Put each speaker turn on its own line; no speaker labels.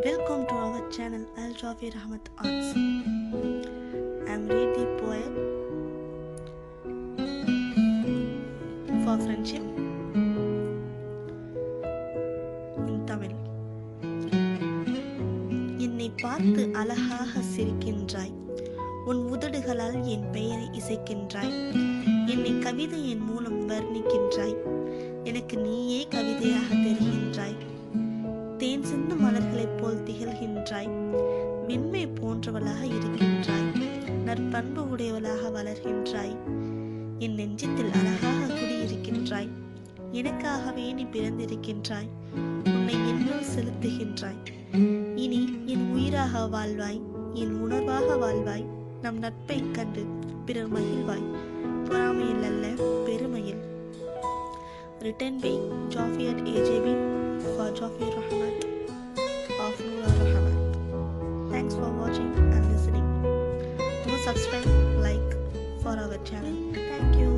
Welcome to our channel Al Jafir Ahmed Arts. I am read the poem for friendship in Tamil. என்னை பார்த்து அழகாக சிரிக்கின்றாய், உன் உதடுகளால் என் பெயரை இசைக்கின்றாய், என்னை கவிதையின் மூலம் வர்ணிக்கின்றாய், எனக்கு நீயே கவிதையாக தெரிகின்றாய், தேன் சிந்தும் மலர்களைப் போல் திகழ்கின்றாய், மென்மை போன்றவளாக இருக்கின்றாய், நற்பண்பு உடையவளாக வளர்கின்றாய், என் நெஞ்சத்தில் அழகாக குடியிருக்கின்றாய், எனக்காகவே நீ பிறந்திருக்கின்றாய், உன்னை என்னுள் செலுத்துகின்றாய், இனி என் உயிராக வாழ்வாய், என் உணர்வாக வாழ்வாய், நம் நட்பை கண்டு பிறர் மகிழ்வாய், பொறாமையில் அல்ல பெருமையில். Written by Jafir AJB for Jafir Ahmed of Noor Rahman. Thanks for watching and listening. Do subscribe, like for our channel. Thank you.